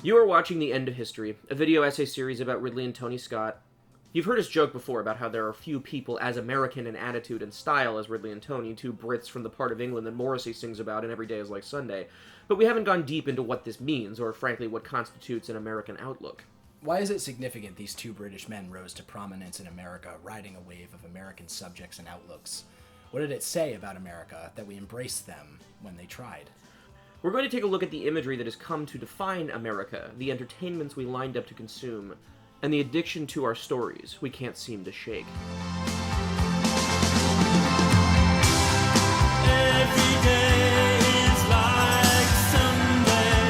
You are watching The End of History, a video essay series about Ridley and Tony Scott. You've heard us joke before about how there are few people as American in attitude and style as Ridley and Tony, two Brits from the part of England that Morrissey sings about in Every Day is Like Sunday, but we haven't gone deep into what this means, or frankly what constitutes an American outlook. Why is it significant these two British men rose to prominence in America, riding a wave of American subjects and outlooks? What did it say about America that we embraced them when they tried? We're going to take a look at the imagery that has come to define America, the entertainments we lined up to consume, and the addiction to our stories we can't seem to shake. Every day is like Sunday.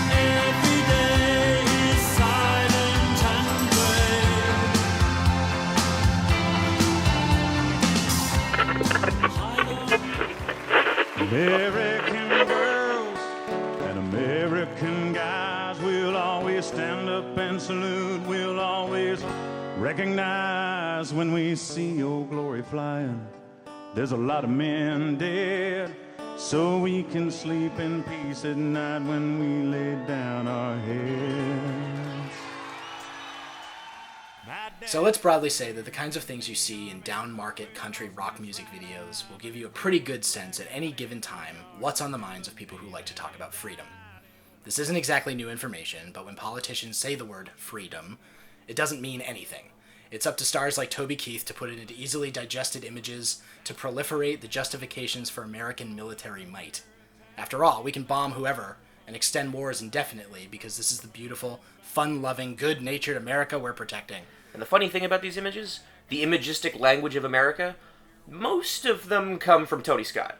Every day is silent and gray. American girls and American guys will always stand up and salute. We'll always recognize when we see your glory flying. There's a lot of men dead, so we can sleep in peace at night when we lay down our heads. So let's broadly say that the kinds of things you see in down-market country rock music videos will give you a pretty good sense at any given time what's on the minds of people who like to talk about freedom. This isn't exactly new information, but when politicians say the word freedom, it doesn't mean anything. It's up to stars like Toby Keith to put it into easily digested images to proliferate the justifications for American military might. After all, we can bomb whoever and extend wars indefinitely because this is the beautiful, fun-loving, good-natured America we're protecting. And the funny thing about these images, the imagistic language of America, most of them come from Tony Scott.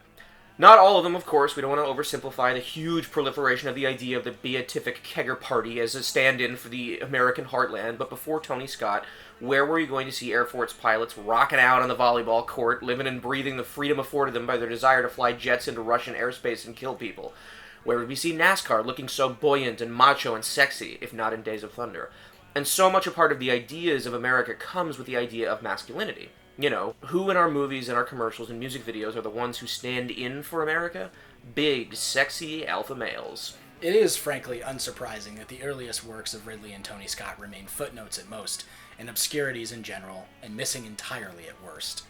Not all of them, of course. We don't want to oversimplify the huge proliferation of the idea of the beatific kegger party as a stand-in for the American heartland, but before Tony Scott, where were you going to see Air Force pilots rocking out on the volleyball court, living and breathing the freedom afforded them by their desire to fly jets into Russian airspace and kill people? Where would we see NASCAR looking so buoyant and macho and sexy, if not in Days of Thunder? And so much a part of the ideas of America comes with the idea of masculinity. You know, who in our movies and our commercials and music videos are the ones who stand in for America? Big, sexy alpha males. It is, frankly, unsurprising that the earliest works of Ridley and Tony Scott remain footnotes at most, and obscurities in general, and missing entirely at worst.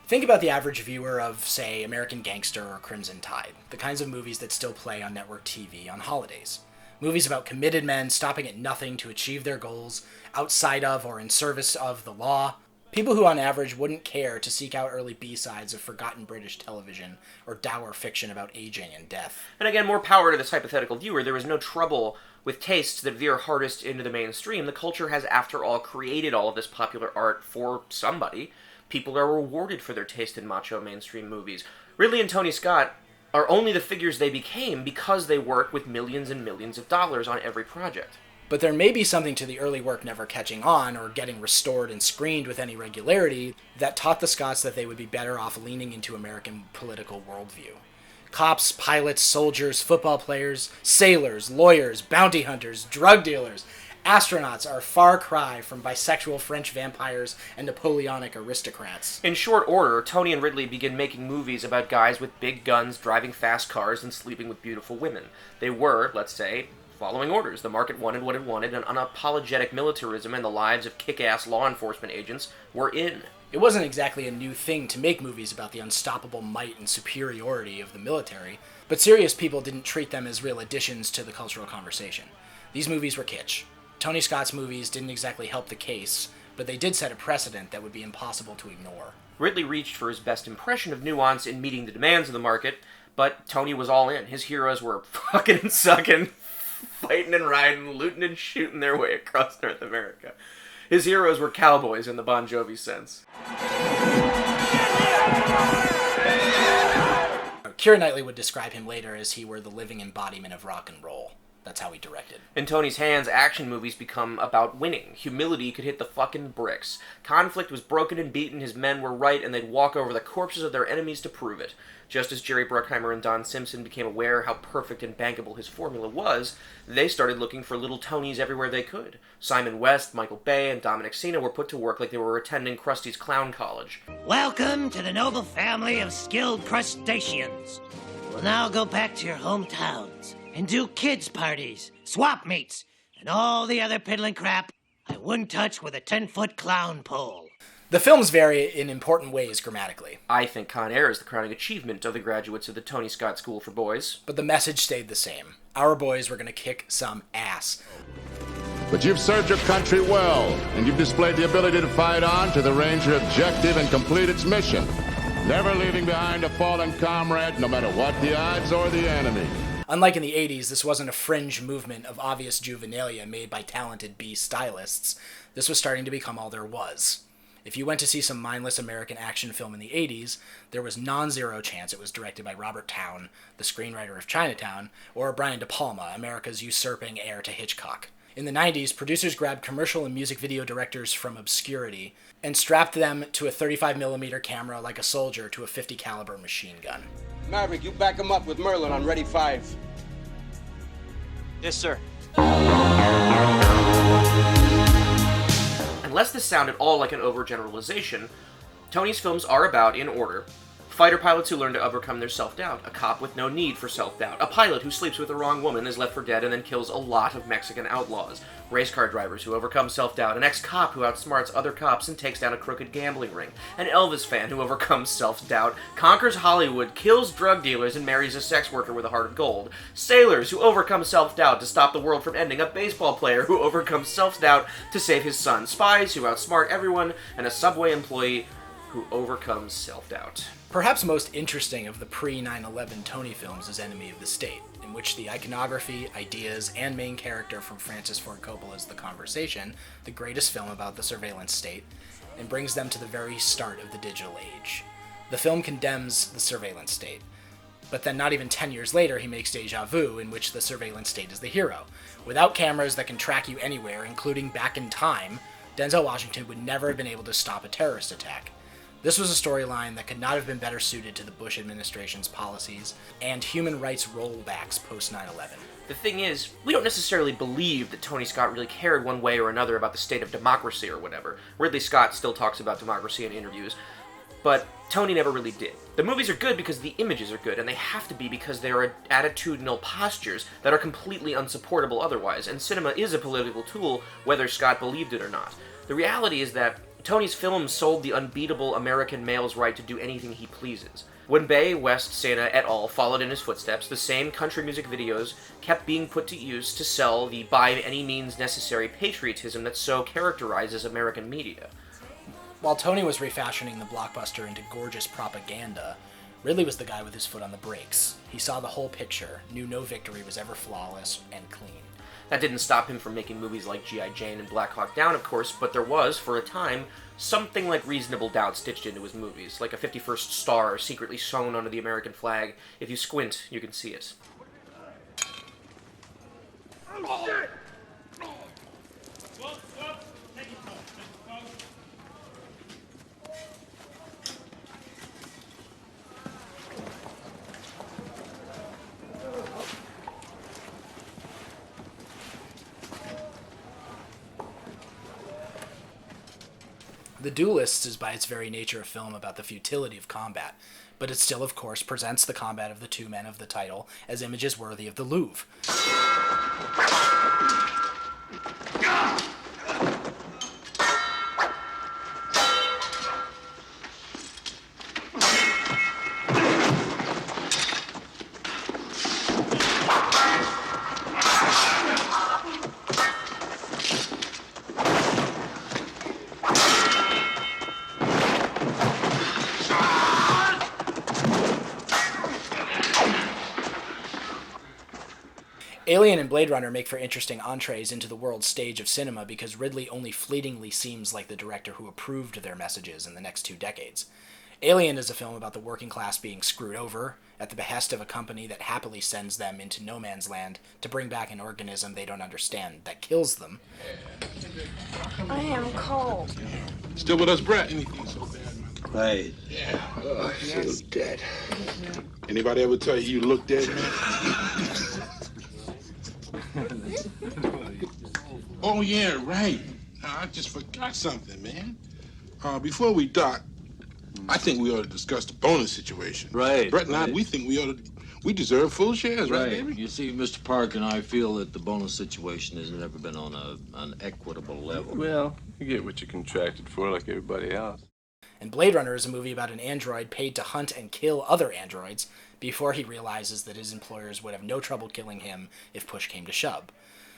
Think about the average viewer of, say, American Gangster or Crimson Tide, the kinds of movies that still play on network TV on holidays. Movies about committed men stopping at nothing to achieve their goals, outside of or in service of the law. People who on average wouldn't care to seek out early B-sides of forgotten British television or dour fiction about aging and death. And again, more power to this hypothetical viewer. There is no trouble with tastes that veer hardest into the mainstream. The culture has, after all, created all of this popular art for somebody. People are rewarded for their taste in macho mainstream movies. Ridley and Tony Scott are only the figures they became because they worked with millions and millions of dollars on every project. But there may be something to the early work never catching on or getting restored and screened with any regularity that taught the Scots that they would be better off leaning into American political worldview. Cops, pilots, soldiers, football players, sailors, lawyers, bounty hunters, drug dealers, astronauts are a far cry from bisexual French vampires and Napoleonic aristocrats. In short order, Tony and Ridley begin making movies about guys with big guns, driving fast cars, and sleeping with beautiful women. They were, let's say, following orders. The market wanted what it wanted, and unapologetic militarism and the lives of kick-ass law enforcement agents were in. It wasn't exactly a new thing to make movies about the unstoppable might and superiority of the military, but serious people didn't treat them as real additions to the cultural conversation. These movies were kitsch. Tony Scott's movies didn't exactly help the case, but they did set a precedent that would be impossible to ignore. Ridley reached for his best impression of nuance in meeting the demands of the market, but Tony was all in. His heroes were fucking and sucking, fighting and riding, looting and shooting their way across North America. His heroes were cowboys in the Bon Jovi sense. Keira Knightley would describe him later as he were the living embodiment of rock and roll. That's how he directed. In Tony's hands, action movies become about winning. Humility could hit the fucking bricks. Conflict was broken and beaten, his men were right, and they'd walk over the corpses of their enemies to prove it. Just as Jerry Bruckheimer and Don Simpson became aware how perfect and bankable his formula was, they started looking for little Tonys everywhere they could. Simon West, Michael Bay, and Dominic Sena were put to work like they were attending Krusty's Clown College. Welcome to the noble family of skilled crustaceans. We'll now go back to your hometowns and do kids' parties, swap meets, and all the other piddling crap I wouldn't touch with a 10-foot clown pole. The films vary in important ways grammatically. I think Con Air is the crowning achievement of the graduates of the Tony Scott School for Boys. But the message stayed the same. Our boys were going to kick some ass. But you've served your country well, and you've displayed the ability to fight on to the range your objective and complete its mission, never leaving behind a fallen comrade, no matter what the odds or the enemy. Unlike in the 80s, this wasn't a fringe movement of obvious juvenilia made by talented B stylists. This was starting to become all there was. If you went to see some mindless American action film in the 80s, there was non-zero chance it was directed by Robert Towne, the screenwriter of Chinatown, or Brian De Palma, America's usurping heir to Hitchcock. In the 90s, producers grabbed commercial and music video directors from obscurity and strapped them to a 35mm camera like a soldier to a .50 caliber machine gun. Maverick, you back him up with Merlin on Ready 5. Yes, sir. Unless this sound at all like an overgeneralization, Tony's films are about, in order, fighter pilots who learn to overcome their self-doubt, a cop with no need for self-doubt, a pilot who sleeps with the wrong woman, is left for dead, and then kills a lot of Mexican outlaws, race car drivers who overcome self-doubt, an ex-cop who outsmarts other cops and takes down a crooked gambling ring, an Elvis fan who overcomes self-doubt, conquers Hollywood, kills drug dealers, and marries a sex worker with a heart of gold, sailors who overcome self-doubt to stop the world from ending, a baseball player who overcomes self-doubt to save his son, spies who outsmart everyone, and a Subway employee who overcomes self-doubt. Perhaps most interesting of the pre-9/11 Tony films is Enemy of the State, in which the iconography, ideas, and main character from Francis Ford Coppola's The Conversation, the greatest film about the surveillance state, and brings them to the very start of the digital age. The film condemns the surveillance state, but then not even 10 years later he makes Deja Vu, in which the surveillance state is the hero. Without cameras that can track you anywhere, including back in time, Denzel Washington would never have been able to stop a terrorist attack. This was a storyline that could not have been better suited to the Bush administration's policies and human rights rollbacks post 9/11. The thing is, we don't necessarily believe that Tony Scott really cared one way or another about the state of democracy or whatever. Ridley Scott still talks about democracy in interviews, but Tony never really did. The movies are good because the images are good, and they have to be because they are attitudinal postures that are completely unsupportable otherwise, and cinema is a political tool, whether Scott believed it or not. The reality is that Tony's films sold the unbeatable American male's right to do anything he pleases. When Bay, West, Sena, et al. Followed in his footsteps, the same country music videos kept being put to use to sell the by any means necessary patriotism that so characterizes American media. While Tony was refashioning the blockbuster into gorgeous propaganda, Ridley was the guy with his foot on the brakes. He saw the whole picture, knew no victory was ever flawless and clean. That didn't stop him from making movies like G.I. Jane and Black Hawk Down, of course, but there was, for a time, something like reasonable doubt stitched into his movies, like a 51st star secretly sewn onto the American flag. If you squint, you can see it. The Duelists is by its very nature a film about the futility of combat, but it still, of course, presents the combat of the two men of the title as images worthy of the Louvre. Alien and Blade Runner make for interesting entrees into the world stage of cinema because Ridley only fleetingly seems like the director who approved their messages in the next 2 decades. Alien is a film about the working class being screwed over at the behest of a company that happily sends them into no man's land to bring back an organism they don't understand that kills them. I am cold. Still with us, Brett? Right. Yeah. Oh, I feel dead. Anybody ever tell you look dead, man? Oh, yeah, right. I just forgot something, man. Before we dock, I think we ought to discuss the bonus situation. Right. Brett and I, we think we we deserve full shares, right, baby? You see, Mr. Park and I feel that the bonus situation has never been on an equitable level. Well, you get what you contracted for like everybody else. And Blade Runner is a movie about an android paid to hunt and kill other androids before he realizes that his employers would have no trouble killing him if push came to shove.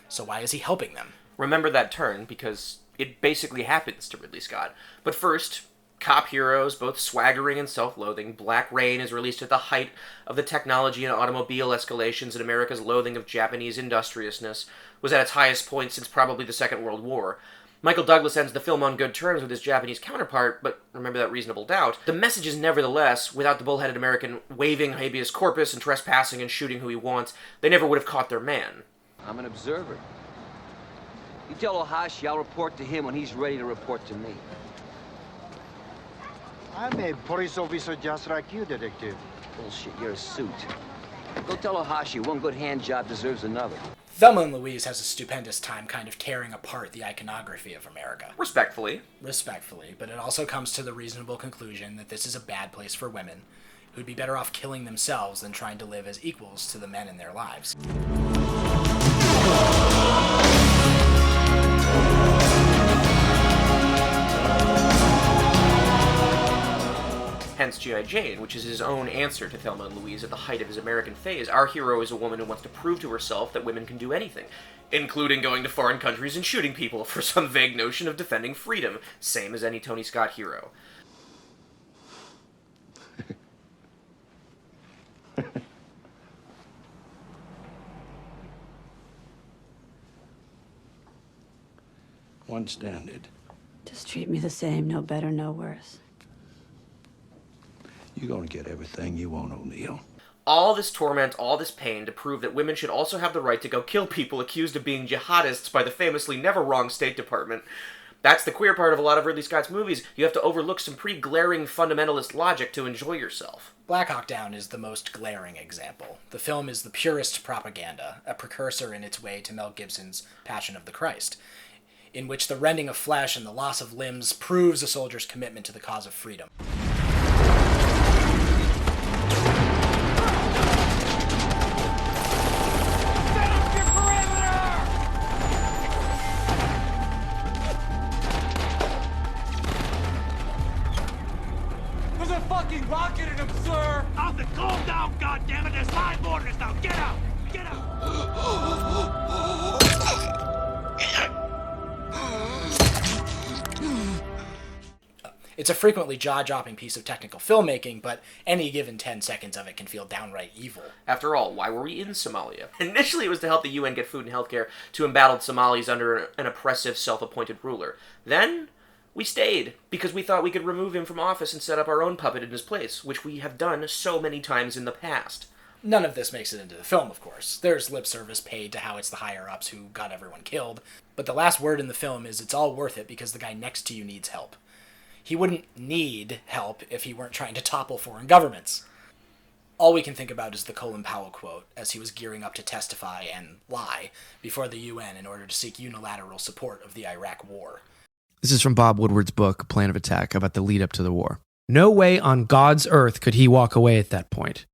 So why is he helping them? Remember that turn, because it basically happens to Ridley Scott. But first, cop heroes, both swaggering and self-loathing. Black Rain is released at the height of the technology and automobile escalations, and America's loathing of Japanese industriousness was at its highest point since probably the Second World War. Michael Douglas ends the film on good terms with his Japanese counterpart, but remember that reasonable doubt. The message is nevertheless, without the bullheaded American waving habeas corpus and trespassing and shooting who he wants, they never would have caught their man. I'm an observer. You tell Ohashi I'll report to him when he's ready to report to me. I'm a police officer just like you, detective. Bullshit, you're a suit. Go tell Ohashi one good hand job deserves another. Thelma and Louise has a stupendous time kind of tearing apart the iconography of America. Respectfully, but it also comes to the reasonable conclusion that this is a bad place for women, who'd be better off killing themselves than trying to live as equals to the men in their lives. Hence G.I. Jane, which is his own answer to Thelma and Louise at the height of his American phase. Our hero is a woman who wants to prove to herself that women can do anything, including going to foreign countries and shooting people for some vague notion of defending freedom, same as any Tony Scott hero. One standard. Just treat me the same, no better, no worse. You're gonna get everything you want, O'Neill. All this torment, all this pain to prove that women should also have the right to go kill people accused of being jihadists by the famously never wrong State Department. That's the queer part of a lot of Ridley Scott's movies. You have to overlook some pretty glaring fundamentalist logic to enjoy yourself. Black Hawk Down is the most glaring example. The film is the purest propaganda, a precursor in its way to Mel Gibson's Passion of the Christ, in which the rending of flesh and the loss of limbs proves a soldier's commitment to the cause of freedom. Rocket in him, sir! Out the calm down, goddammit! There's live orders now! Get out! Get out! It's a frequently jaw-dropping piece of technical filmmaking, but any given 10 seconds of it can feel downright evil. After all, why were we in Somalia? Initially, it was to help the UN get food and healthcare to embattled Somalis under an oppressive, self-appointed ruler. Then we stayed, because we thought we could remove him from office and set up our own puppet in his place, which we have done so many times in the past. None of this makes it into the film, of course. There's lip service paid to how it's the higher-ups who got everyone killed, but the last word in the film is it's all worth it because the guy next to you needs help. He wouldn't need help if he weren't trying to topple foreign governments. All we can think about is the Colin Powell quote as he was gearing up to testify and lie before the UN in order to seek unilateral support of the Iraq War. This is from Bob Woodward's book, Plan of Attack, about the lead up to the war. No way on God's earth could he walk away at that point.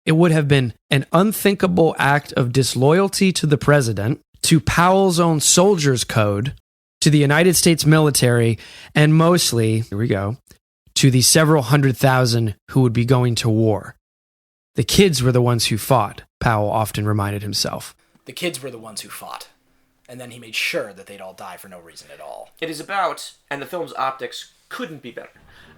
It would have been an unthinkable act of disloyalty to the president, to Powell's own soldiers' code, to the United States military, and mostly, here we go, to the several 100,000 who would be going to war. The kids were the ones who fought, Powell often reminded himself. The kids were the ones who fought. And then he made sure that they'd all die for no reason at all. It is about, and the film's optics couldn't be better,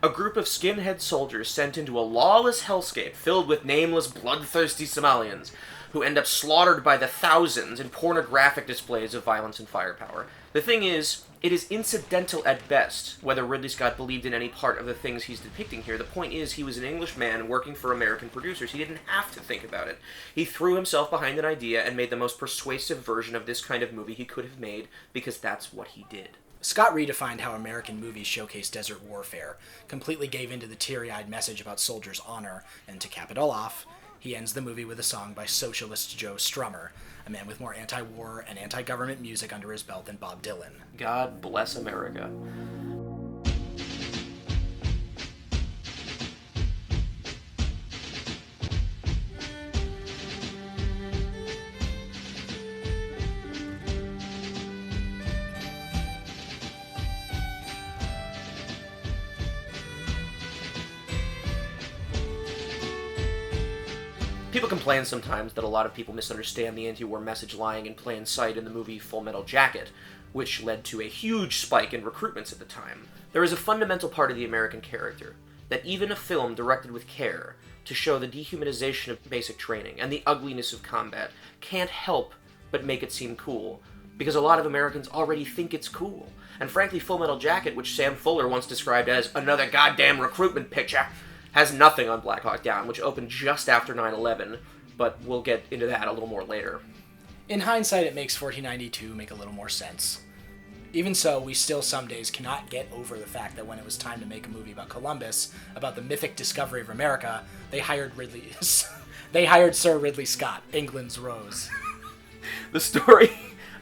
a group of skinhead soldiers sent into a lawless hellscape filled with nameless, bloodthirsty Somalians, who end up slaughtered by the thousands in pornographic displays of violence and firepower. The thing is, it is incidental at best, whether Ridley Scott believed in any part of the things he's depicting here. The point is, he was an English man working for American producers. He didn't have to think about it. He threw himself behind an idea and made the most persuasive version of this kind of movie he could have made, because that's what he did. Scott redefined how American movies showcase desert warfare, completely gave into the teary-eyed message about soldiers' honor, and to cap it all off, he ends the movie with a song by socialist Joe Strummer, a man with more anti-war and anti-government music under his belt than Bob Dylan. God bless America. People complain sometimes that a lot of people misunderstand the anti-war message lying in plain sight in the movie Full Metal Jacket, which led to a huge spike in recruitments at the time. There is a fundamental part of the American character, that even a film directed with care to show the dehumanization of basic training and the ugliness of combat can't help but make it seem cool, because a lot of Americans already think it's cool. And frankly, Full Metal Jacket, which Sam Fuller once described as another goddamn recruitment picture, has nothing on Black Hawk Down, which opened just after 9/11, but we'll get into that a little more later. In hindsight, it makes 1492 make a little more sense. Even so, we still some days cannot get over the fact that when it was time to make a movie about Columbus, about the mythic discovery of America, they hired Sir Ridley Scott, England's Rose. The story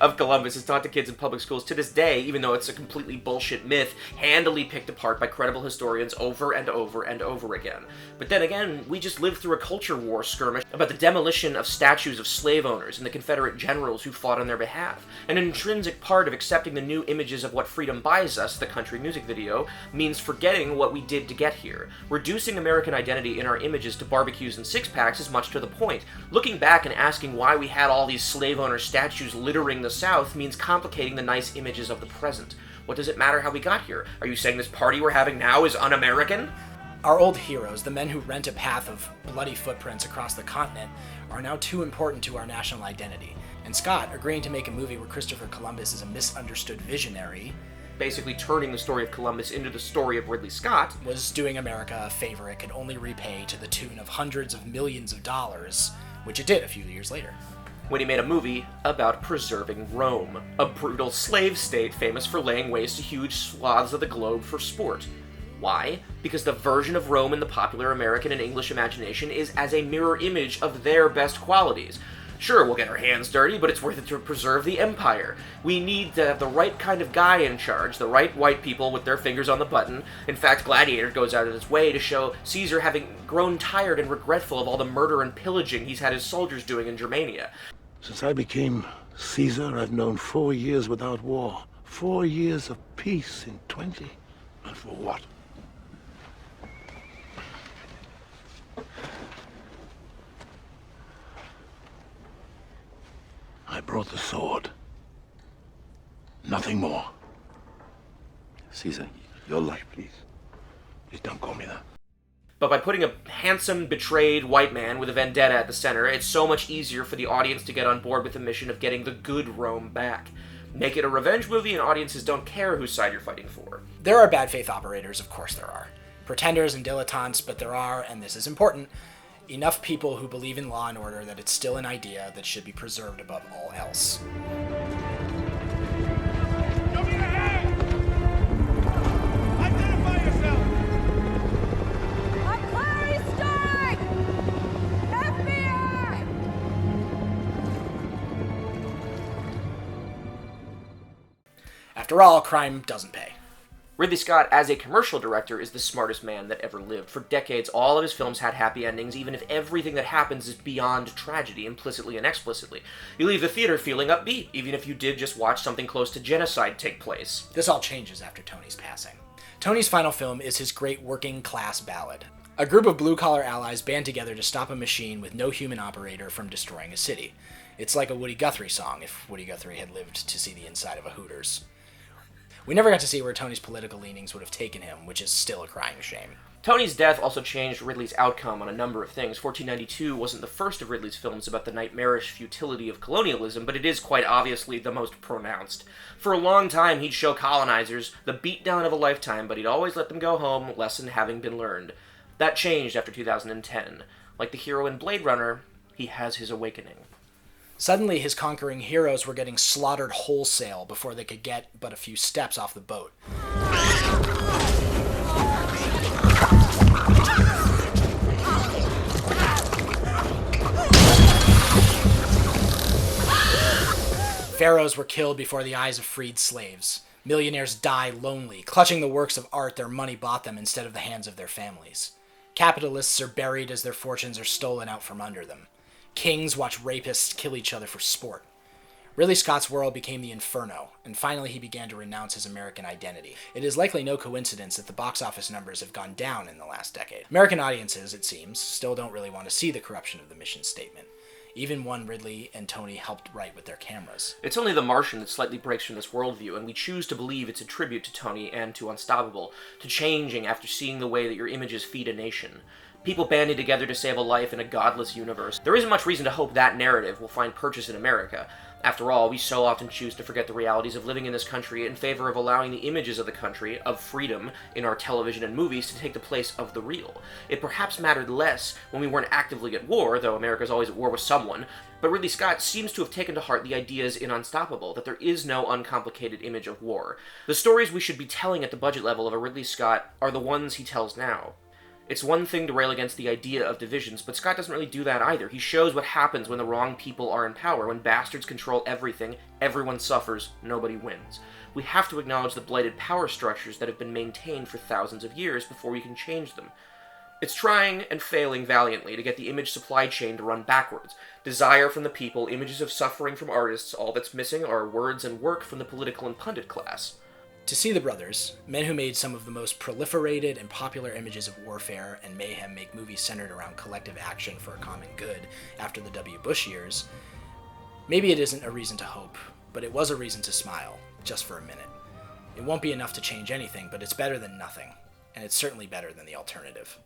of Columbus is taught to kids in public schools to this day, even though it's a completely bullshit myth, handily picked apart by credible historians over and over and over again. But then again, we just lived through a culture war skirmish about the demolition of statues of slave owners and the Confederate generals who fought on their behalf. An intrinsic part of accepting the new images of what freedom buys us, the country music video, means forgetting what we did to get here. Reducing American identity in our images to barbecues and six-packs is much to the point. Looking back and asking why we had all these slave owner statues littering the South means complicating the nice images of the present. What does it matter how we got here? Are you saying this party we're having now is un-American? Our old heroes, the men who rent a path of bloody footprints across the continent, are now too important to our national identity. And Scott, agreeing to make a movie where Christopher Columbus is a misunderstood visionary, basically turning the story of Columbus into the story of Ridley Scott, was doing America a favor it could only repay to the tune of hundreds of millions of dollars, which it did a few years later. When he made a movie about preserving Rome, a brutal slave state famous for laying waste to huge swaths of the globe for sport. Why? Because the version of Rome in the popular American and English imagination is as a mirror image of their best qualities. Sure, we'll get our hands dirty, but it's worth it to preserve the empire. We need to have the right kind of guy in charge, the right white people with their fingers on the button. In fact, Gladiator goes out of his way to show Caesar having grown tired and regretful of all the murder and pillaging he's had his soldiers doing in Germania. Since I became Caesar, I've known 4 years without war. 4 years of peace in 20. And for what? I brought the sword. Nothing more. Caesar, your life, please. Please don't call me that. But by putting a handsome, betrayed white man with a vendetta at the center, it's so much easier for the audience to get on board with the mission of getting the good Rome back. Make it a revenge movie and audiences don't care whose side you're fighting for. There are bad faith operators, of course there are. Pretenders and dilettantes, but there are, and this is important, enough people who believe in law and order that it's still an idea that should be preserved above all else. Identify yourself! I'm Clarice Stark! FBI! After all, crime doesn't pay. Ridley Scott, as a commercial director, is the smartest man that ever lived. For decades, all of his films had happy endings, even if everything that happens is beyond tragedy, implicitly and explicitly. You leave the theater feeling upbeat, even if you did just watch something close to genocide take place. This all changes after Tony's passing. Tony's final film is his great working-class ballad. A group of blue-collar allies band together to stop a machine with no human operator from destroying a city. It's like a Woody Guthrie song, if Woody Guthrie had lived to see the inside of a Hooters. We never got to see where Tony's political leanings would have taken him, which is still a crying shame. Tony's death also changed Ridley's outcome on a number of things. 1492 wasn't the first of Ridley's films about the nightmarish futility of colonialism, but it is quite obviously the most pronounced. For a long time, he'd show colonizers the beatdown of a lifetime, but he'd always let them go home, lesson having been learned. That changed after 2010. Like the hero in Blade Runner, he has his awakening. Suddenly, his conquering heroes were getting slaughtered wholesale before they could get but a few steps off the boat. Pharaohs were killed before the eyes of freed slaves. Millionaires die lonely, clutching the works of art their money bought them instead of the hands of their families. Capitalists are buried as their fortunes are stolen out from under them. Kings watch rapists kill each other for sport. Ridley Scott's world became the inferno, and finally he began to renounce his American identity. It is likely no coincidence that the box office numbers have gone down in the last decade. American audiences, it seems, still don't really want to see the corruption of the mission statement, even one Ridley and Tony helped write with their cameras. It's only The Martian that slightly breaks from this worldview, and we choose to believe it's a tribute to Tony and to Unstoppable, to changing after seeing the way that your images feed a nation. People banding together to save a life in a godless universe. There isn't much reason to hope that narrative will find purchase in America. After all, we so often choose to forget the realities of living in this country in favor of allowing the images of the country, of freedom, in our television and movies to take the place of the real. It perhaps mattered less when we weren't actively at war, though America's always at war with someone, but Ridley Scott seems to have taken to heart the ideas in Unstoppable, that there is no uncomplicated image of war. The stories we should be telling at the budget level of a Ridley Scott are the ones he tells now. It's one thing to rail against the idea of divisions, but Scott doesn't really do that either. He shows what happens when the wrong people are in power. When bastards control everything, everyone suffers, nobody wins. We have to acknowledge the blighted power structures that have been maintained for thousands of years before we can change them. It's trying and failing valiantly to get the image supply chain to run backwards. Desire from the people, images of suffering from artists, all that's missing are words and work from the political and pundit class. To see the brothers, men who made some of the most proliferated and popular images of warfare and mayhem, make movies centered around collective action for a common good after the W. Bush years, maybe it isn't a reason to hope, but it was a reason to smile, just for a minute. It won't be enough to change anything, but it's better than nothing, and it's certainly better than the alternative.